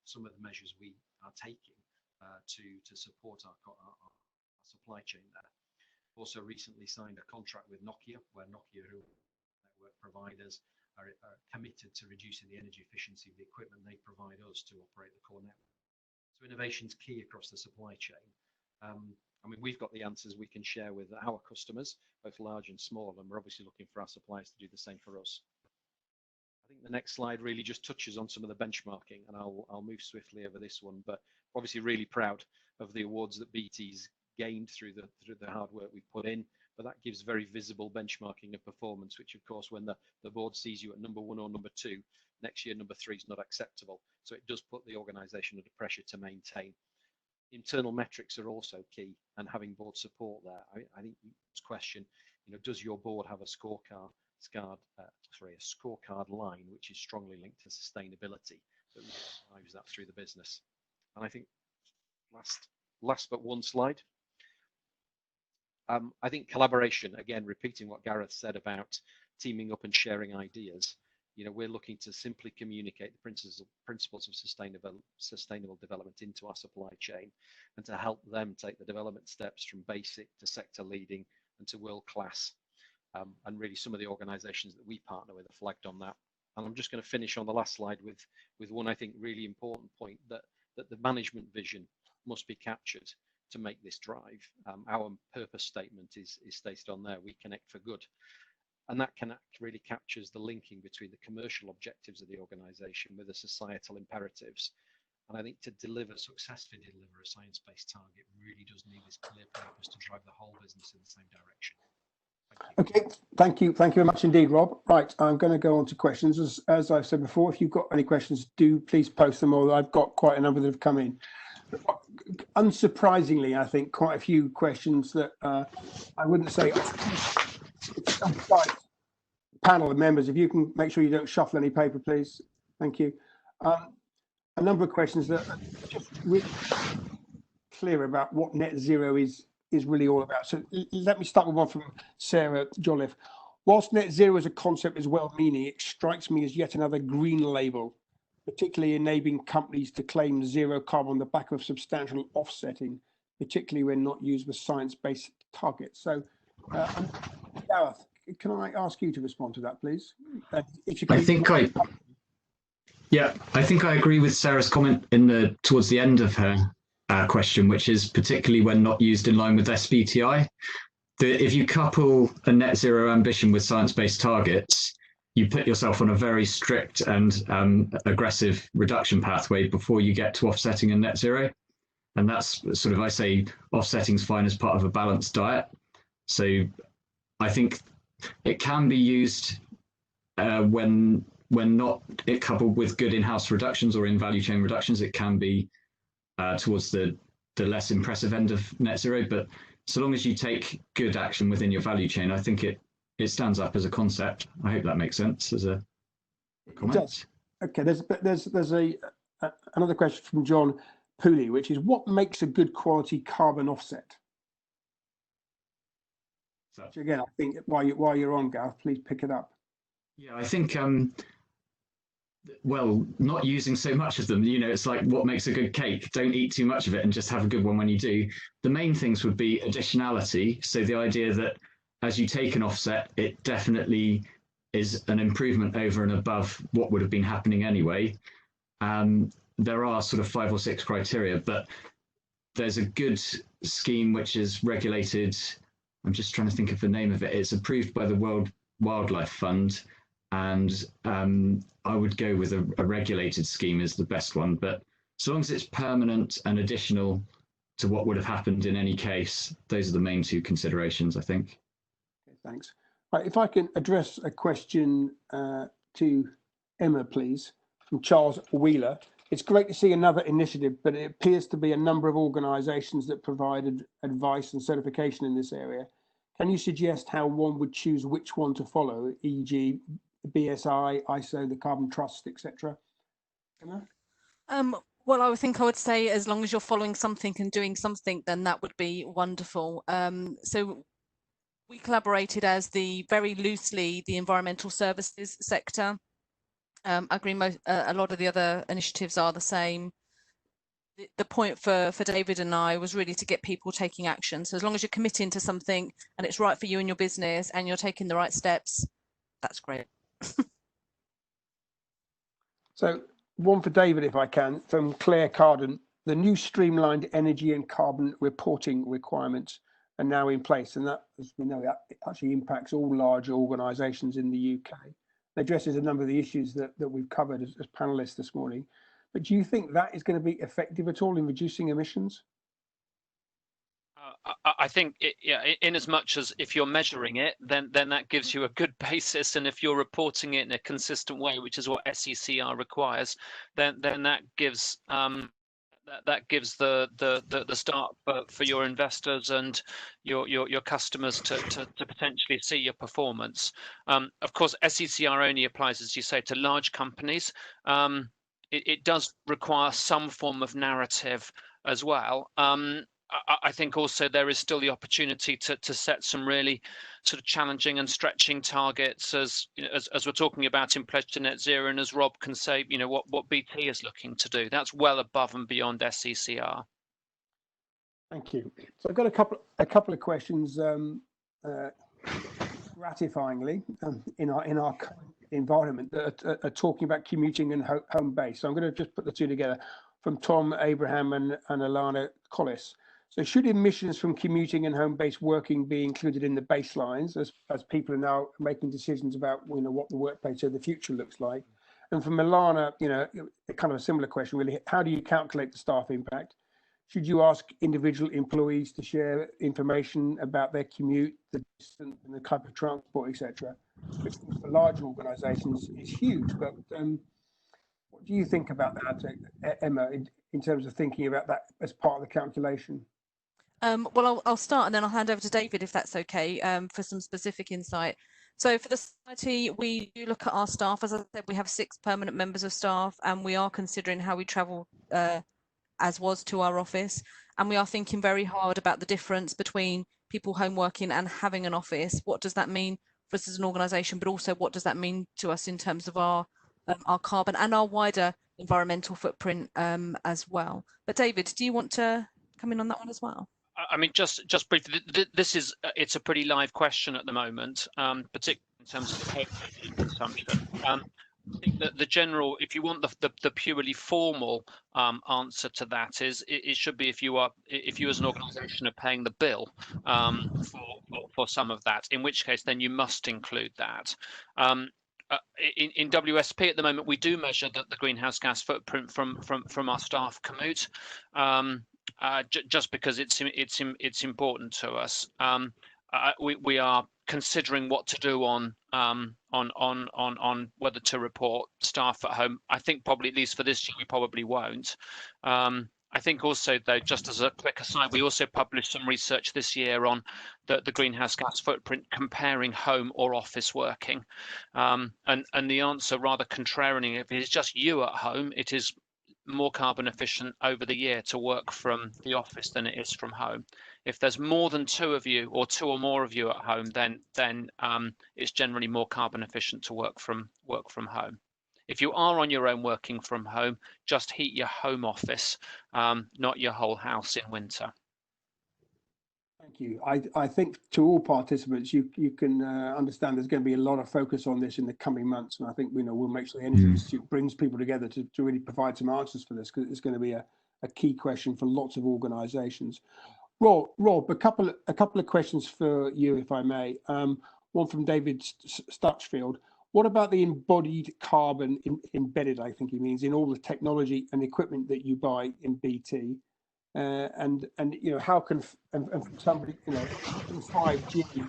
some of the measures we are taking to support our supply chain there. Also recently signed a contract with Nokia, where Nokia, who are network providers, are committed to reducing the energy efficiency of the equipment they provide us to operate the core network. So innovation's key across the supply chain. I mean, we've got the answers we can share with our customers, both large and small, and we're obviously looking for our suppliers to do the same for us. I think the next slide really just touches on some of the benchmarking, and I'll move swiftly over this one, but obviously really proud of the awards that BT's gained through the hard work we've put in, but that gives very visible benchmarking of performance, which of course when the board sees you at number 1 or number 2, next year number 3 is not acceptable. So it does put the organisation under pressure to maintain. Internal metrics are also key, and having board support there. I think this question, does your board have a scorecard line which is strongly linked to sustainability that drives that through the business? And I think last but one slide. I think collaboration, again, repeating what Gareth said about teaming up and sharing ideas. We're looking to simply communicate the principles of sustainable development into our supply chain, and to help them take the development steps from basic to sector leading and to world class. And really some of the organisations that we partner with are flagged on that. And I'm just going to finish on the last slide with one, I think, really important point, that the management vision must be captured to make this drive. Our purpose statement is stated on there: we connect for good. And that really captures the linking between the commercial objectives of the organisation with the societal imperatives. And I think to successfully deliver a science-based target really does need this clear purpose to drive the whole business in the same direction. Thank you. Okay, thank you very much indeed, Rob. Right, I'm going to go on to questions. As I've said before, if you've got any questions, do please post them, or I've got quite a number that have come in. Unsurprisingly, I think quite a few questions that I wouldn't say. Panel of members, if you can make sure you don't shuffle any paper, please. Thank you. A number of questions that are just really clear about what net zero is really all about. So let me start with one from Sarah Jolliffe. Whilst net zero as a concept is well-meaning, it strikes me as yet another green label, particularly enabling companies to claim zero carbon on the back of substantial offsetting, particularly when not used with science-based targets. So, Gareth, can I ask you to respond to that, please? If you can. I think I agree with Sarah's comment towards the end of her question, which is particularly when not used in line with SBTi. If you couple a net zero ambition with science-based targets, you put yourself on a very strict and aggressive reduction pathway before you get to offsetting and net zero. And that's sort of, I say, offsetting is fine as part of a balanced diet. So I think it can be used when not coupled with good in-house reductions or in value chain reductions. It can be towards the less impressive end of net zero. But so long as you take good action within your value chain, I think it stands up as a concept. I hope that makes sense as a comment. It does. Okay, there's another question from John Pooley, which is, what makes a good quality carbon offset? So again, I think while you're on, Gareth, please pick it up. Yeah, I think well, not using so much of them, it's like what makes a good cake. Don't eat too much of it and just have a good one when you do. The main things would be additionality. So the idea that as you take an offset, it definitely is an improvement over and above what would have been happening anyway. There are sort of 5 or 6 criteria, but there's a good scheme which is regulated. I'm just trying to think of the name of it. It's approved by the World Wildlife Fund, and I would go with a regulated scheme is the best one. But so long as it's permanent and additional to what would have happened in any case, those are the main 2 considerations, I think. Okay, thanks. Right, if I can address a question to Emma, please, from Charles Wheeler. It's great to see another initiative, but it appears to be a number of organisations that provided advice and certification in this area. Can you suggest how one would choose which one to follow, e.g. BSI, ISO, the Carbon Trust, etc.? Well, I would say as long as you're following something and doing something, then that would be wonderful. So we collaborated as very loosely the environmental services sector. I agree a lot of the other initiatives are the same. The point for David and I was really to get people taking action. So as long as you're committing to something and it's right for you and your business and you're taking the right steps, that's great. So one for David, if I can, from Claire Carden. The new streamlined energy and carbon reporting requirements are now in place, and that, as we know, it actually impacts all large organisations in the UK. It addresses a number of the issues that we've covered as panelists this morning. But do you think that is going to be effective at all in reducing emissions? I think, in as much as if you're measuring it, then that gives you a good basis, and if you're reporting it in a consistent way, which is what SECR requires, then that gives the start for your investors and your customers to potentially see your performance. Of course, SECR only applies, as you say, to large companies. It does require some form of narrative as well. I think also there is still the opportunity to set some really sort of challenging and stretching targets, as we're talking about in Pledge to Net Zero, and as Rob can say, what BT is looking to do. That's well above and beyond SECR. Thank you. So I've got a couple of questions. Gratifyingly, in our environment, that are talking about commuting and home base. So I'm going to just put the 2 together, from Tom Abraham and Alana Collis. So should emissions from commuting and home-based working be included in the baselines as people are now making decisions about what the workplace of the future looks like? And from Alana, kind of a similar question really. How do you calculate the staff impact? Should you ask individual employees to share information about their commute, the distance, and the type of transport, etc.? Which for large organisations is huge. But what do you think about that, Emma, in terms of thinking about that as part of the calculation? Well, I'll start and then I'll hand over to David, if that's okay, for some specific insight. So for the society, we do look at our staff. As I said, we have 6 permanent members of staff, and we are considering how we travel as was to our office. And we are thinking very hard about the difference between people home working and having an office. What does that mean for us as an organisation, but also what does that mean to us in terms of our carbon and our wider environmental footprint as well? But David, do you want to come in on that one as well? I mean, just briefly, it's a pretty live question at the moment, particularly in terms of home consumption. I think that the general, if you want the purely formal answer to that, is it should be if you as an organisation are paying the bill for some of that, in which case then you must include that. In WSP at the moment, we do measure the greenhouse gas footprint from our staff commute. Just because it's important to us. We are considering what to do on whether to report staff at home. I think probably, at least for this year, we probably won't. I think also, though, just as a quick aside, we also published some research this year on the greenhouse gas footprint comparing home or office working. And the answer, rather contrarian, if it's just you at home, it is more carbon efficient over the year to work from the office than it is from home. If there's more than 2 of you or 2 or more of you at home, then it's generally more carbon efficient to work from home. If you are on your own working from home, just heat your home office, not your whole house in winter. Thank you. I think to all participants, you can understand there's going to be a lot of focus on this in the coming months, and I think we'll make sure the Energy Institute brings people together to really provide some answers for this, because it's going to be a key question for lots of organisations. Rob, a couple of questions for you, if I may. One from David Stutchfield. What about the embodied carbon embedded, I think he means, in all the technology and equipment that you buy in BT? And how can somebody, can 5G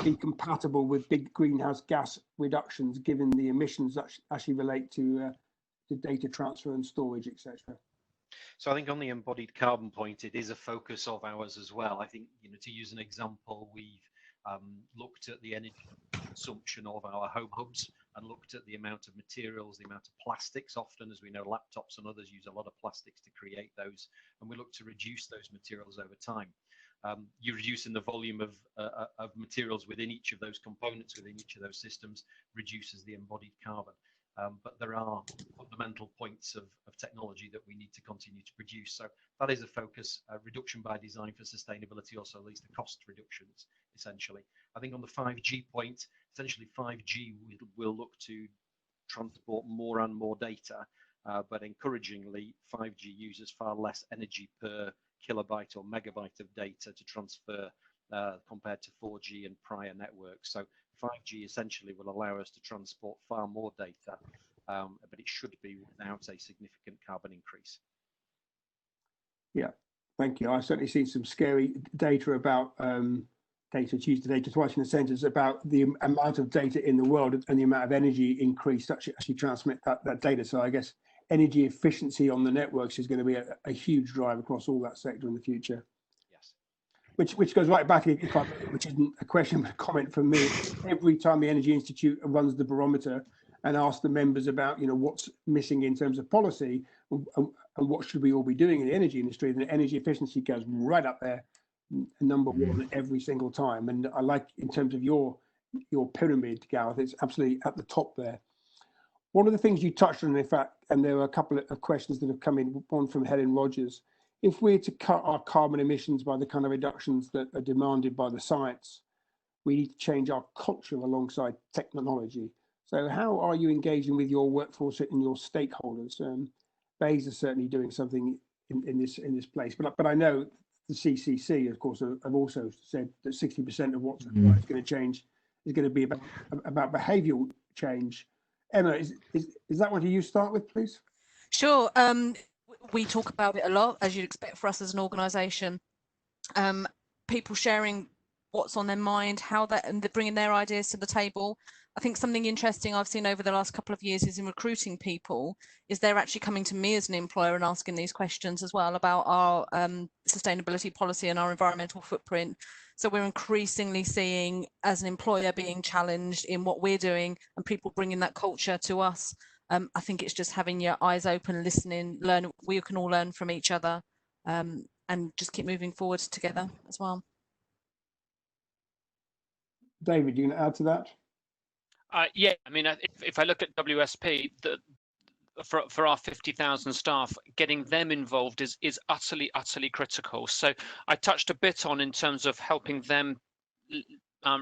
be compatible with big greenhouse gas reductions, given the emissions that actually relate to data transfer and storage, etc.? So I think on the embodied carbon point, it is a focus of ours as well. I think, to use an example, we've looked at the energy consumption of our home hubs and looked at the amount of materials, the amount of plastics. Often, as we know, laptops and others use a lot of plastics to create those, and we look to reduce those materials over time. You're reducing the volume of materials within each of those components, within each of those systems, reduces the embodied carbon. But there are fundamental points of technology that we need to continue to produce. So that is a focus. Reduction by design for sustainability also leads to cost reductions, essentially. I think on the 5G point, essentially 5G will look to transport more and more data, but encouragingly, 5G uses far less energy per kilobyte or megabyte of data to transfer compared to 4G and prior networks. So 5G essentially will allow us to transport far more data, but it should be without a significant carbon increase. Yeah, thank you. I've certainly seen some scary data about data, to use the data twice in a sentence, about the amount of data in the world and the amount of energy increased to actually transmit that data. So I guess energy efficiency on the networks is going to be a huge drive across all that sector in the future. Which goes right back, which isn't a question but a comment from me. Every time the Energy Institute runs the barometer and asks the members about what's missing in terms of policy and what should we all be doing in the energy industry, then energy efficiency goes right up there, number one every single time. And I like, in terms of your pyramid, Gareth, it's absolutely at the top there. One of the things you touched on, in fact, and there were a couple of questions that have come in, one from Helen Rogers. If we're to cut our carbon emissions by the kind of reductions that are demanded by the science, we need to change our culture alongside technology. So how are you engaging with your workforce and your stakeholders? BEIS is certainly doing something in this place, but I know the CCC, of course, have also said that 60% of what's going to change is going to be about behavioural change. Emma, is that one you start with, please? Sure. We talk about it a lot, as you'd expect for us as an organisation. People sharing what's on their mind, and bringing their ideas to the table. I think something interesting I've seen over the last couple of years is in recruiting people, is they're actually coming to me as an employer and asking these questions as well about our sustainability policy and our environmental footprint. So we're increasingly seeing, as an employer, being challenged in what we're doing and people bringing that culture to us. I think it's just having your eyes open, listening, learn. We can all learn from each other, and just keep moving forward together as well. David, you going to add to that? Yeah, I mean, if I look at WSP, for our 50,000 staff, getting them involved is utterly critical. So I touched a bit on in terms of helping them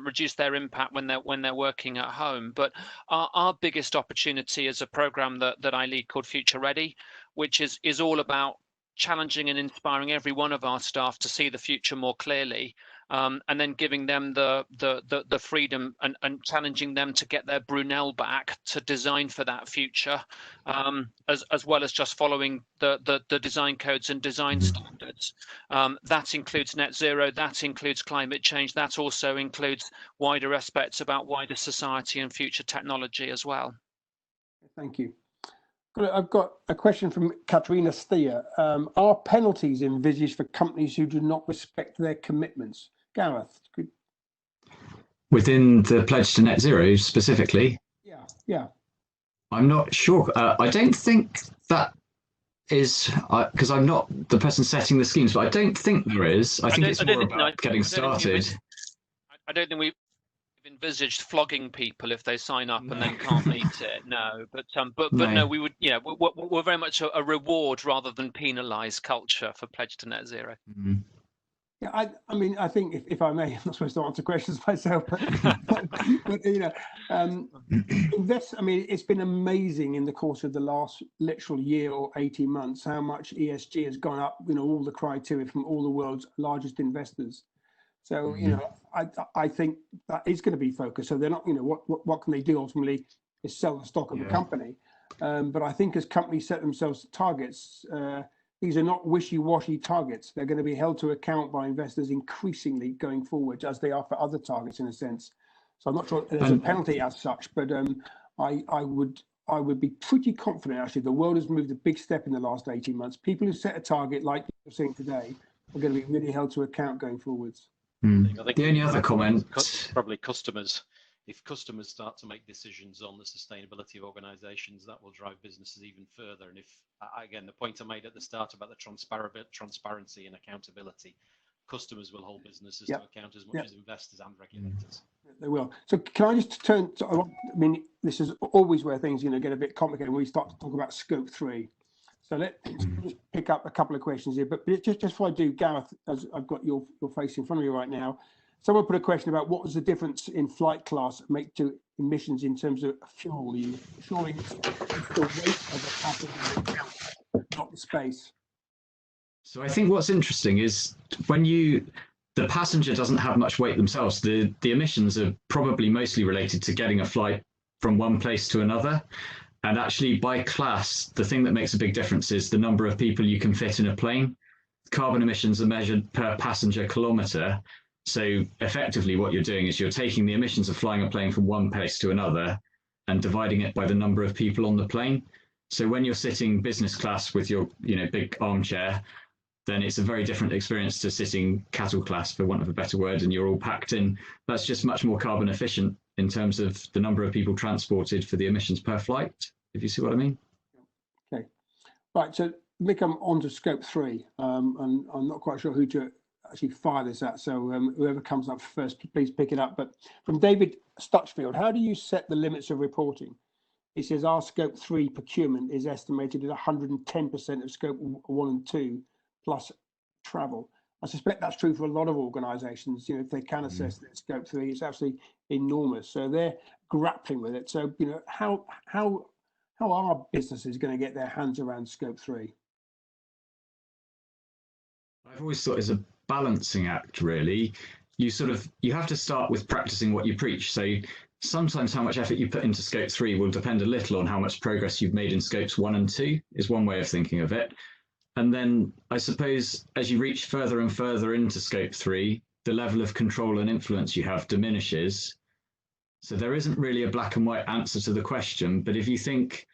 reduce their impact when they're working at home. But our biggest opportunity is a program that I lead called Future Ready, which is all about challenging and inspiring every one of our staff to see the future more clearly, and then giving them the freedom and challenging them to get their Brunel back to design for that future, as well as just following the design codes and design standards. That includes net zero, that includes climate change, that also includes wider aspects about wider society and future technology as well. Thank you. I've got a question from Katerina Steer. Are penalties envisaged for companies who do not respect their commitments? Gareth? Within the pledge to net zero specifically? Yeah. I'm not sure. I don't think that is, because I'm not the person setting the schemes, but I don't think there is. I think it's more about getting started. I don't think we've envisaged flogging people if they sign up and then can't meet it. No, but no, we would. Yeah, we're very much a reward rather than penalise culture for pledge to net zero. Yeah, I mean, I think if I may, I'm not supposed to answer questions myself, but you know, I mean, it's been amazing in the course of the last literal year or 18 months how much ESG has gone up. You know, all the criteria from all the world's largest investors. So you know, I think that is going to be focused. So they're not, you know, what can they do ultimately is sell the stock of the company. But I think as companies set themselves targets. These are not wishy-washy targets. They're going to be held to account by investors increasingly going forward, as they are for other targets in a sense. So I'm not sure there's a penalty as such, but I would be pretty confident actually the world has moved a big step in the last 18 months. People who set a target like you're saying today are going to be really held to account going forwards. I think the only other comment, probably customers. If customers start to make decisions on the sustainability of organisations, that will drive businesses even further. And if, again, the point I made at the start about the transparency and accountability, customers will hold businesses to account as much as investors and regulators. They will. So can I just turn to, I mean, this is always where things, you know, get a bit complicated when we start to talk about scope 3. So let's just pick up a couple of questions here, but just before I do, Gareth, as I've got your face in front of you right now, someone put a question about what was the difference in flight class make to emissions in terms of fuel. You fueling the weight of the passenger, not the space. So I think what's interesting is when the passenger doesn't have much weight themselves, the emissions are probably mostly related to getting a flight from one place to another. And actually by class, the thing that makes a big difference is the number of people you can fit in a plane. Carbon emissions are measured per passenger kilometre. So effectively what you're doing is you're taking the emissions of flying a plane from one place to another and dividing it by the number of people on the plane. So when you're sitting business class with your, you know, big armchair, then it's a very different experience to sitting cattle class, for want of a better word, and you're all packed in. That's just much more carbon efficient in terms of the number of people transported for the emissions per flight, if you see what I mean. Okay, right, so Mick, I'm on to scope 3, and I'm not quite sure who to actually fire this at, so whoever comes up first, please pick it up. But from David Stutchfield, how do you set the limits of reporting? He says our scope 3 procurement is estimated at 110% of scope 1 and 2 plus travel. I suspect that's true for a lot of organisations. You know, if they can assess their scope 3, it's absolutely enormous. So they're grappling with it. So, you know, how are businesses going to get their hands around scope 3? I've always thought it's a balancing act, really. You have to start with practicing what you preach. So sometimes how much effort you put into scope 3 will depend a little on how much progress you've made in scopes 1 and 2, is one way of thinking of it. And then I suppose as you reach further and further into scope 3, the level of control and influence you have diminishes. So there isn't really a black and white answer to the question, but if you think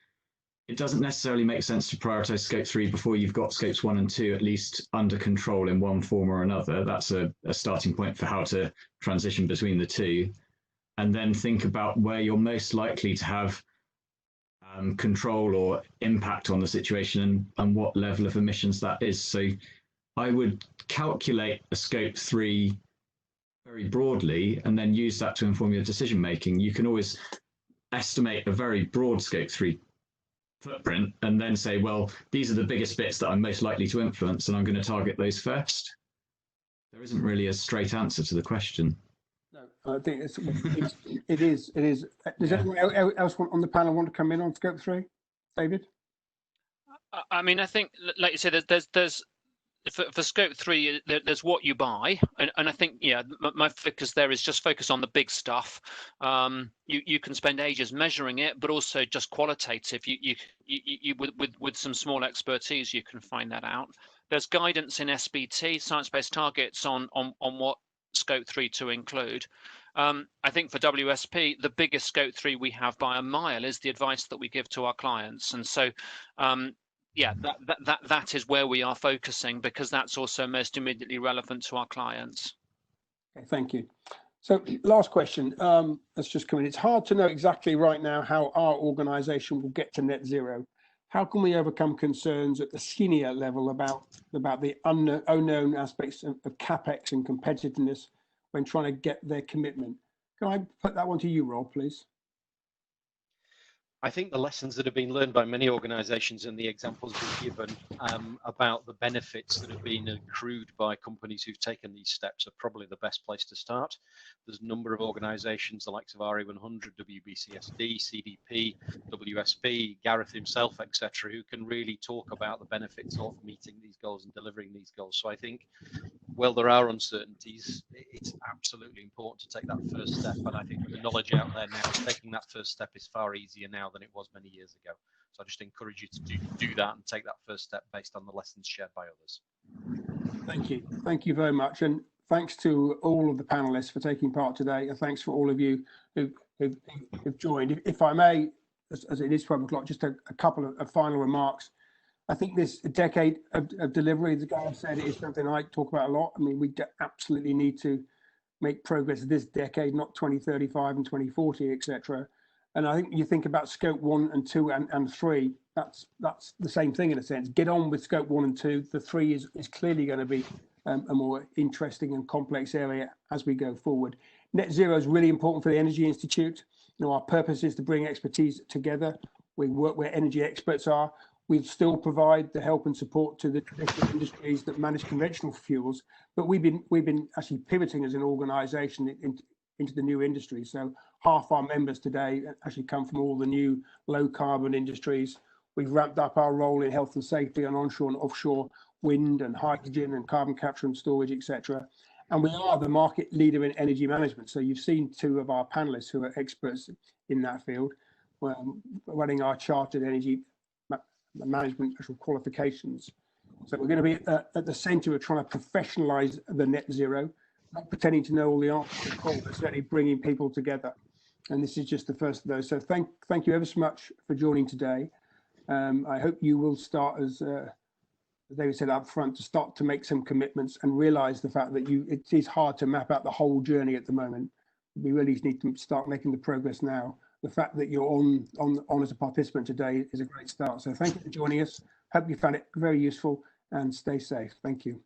it doesn't necessarily make sense to prioritize scope 3 before you've got scopes 1 and 2 at least under control in one form or another, that's a starting point for how to transition between the two. And then think about where you're most likely to have control or impact on the situation and what level of emissions that is. So I would calculate a scope 3 very broadly and then use that to inform your decision making. You can always estimate a very broad scope 3 footprint and then say, well, these are the biggest bits that I'm most likely to influence and I'm going to target those first. There isn't really a straight answer to the question. No, I think it is. Does anyone else on the panel want to come in on scope 3? David? I mean, I think, like you said, there's for scope 3, there's what you buy, and I think, yeah, my focus there is just focus on the big stuff. You can spend ages measuring it, but also just qualitative. You with some small expertise, you can find that out. There's guidance in SBT, science-based targets, on what scope 3 to include. I think for WSP, the biggest scope 3 we have by a mile is the advice that we give to our clients, and so yeah, that is where we are focusing, because that's also most immediately relevant to our clients. Okay, thank you. So last question, that's just come in. It's hard to know exactly right now how our organisation will get to net zero. How can we overcome concerns at the senior level about the unknown aspects of CapEx and competitiveness when trying to get their commitment? Can I put that one to you, Rob, please? I think the lessons that have been learned by many organisations and the examples we've given about the benefits that have been accrued by companies who've taken these steps are probably the best place to start. There's a number of organisations, the likes of RE100, WBCSD, CDP, WSP, Gareth himself, etc., who can really talk about the benefits of meeting these goals and delivering these goals. So I think, well, there are uncertainties, it's absolutely important to take that first step. And I think with the knowledge out there now, taking that first step is far easier now than it was many years ago. So I just encourage you to do that and take that first step based on the lessons shared by others. Thank you. Thank you very much. And thanks to all of the panelists for taking part today. And thanks for all of you who've joined. If I may, as it is 12 o'clock, just a couple of final remarks. I think this decade of delivery, as Gareth said, it is something I talk about a lot. I mean, we absolutely need to make progress this decade, not 2035 and 2040, etc. And I think you think about scope 1 and 2 and 3, that's the same thing in a sense. Get on with scope 1 and 2. The 3 is clearly going to be a more interesting and complex area as we go forward. Net zero is really important for the Energy Institute. You know, our purpose is to bring expertise together. We work where energy experts are. We still provide the help and support to the traditional industries that manage conventional fuels, but we've been actually pivoting as an organisation into the new industries. So half our members today actually come from all the new low carbon industries. We've ramped up our role in health and safety on onshore and offshore wind and hydrogen and carbon capture and storage, etc. And we are the market leader in energy management. So you've seen two of our panelists who are experts in that field, running our chartered energy management qualifications. So we're going to be at the centre of trying to professionalise the net zero, not pretending to know all the answers, but certainly bringing people together. And this is just the first of those. So thank you ever so much for joining today. I hope you will start, as David said up front, to start to make some commitments and realise the fact that it is hard to map out the whole journey at the moment. We really need to start making the progress now. The fact that you're on as a participant today is a great start. So thank you for joining us. Hope you found it very useful and stay safe. Thank you.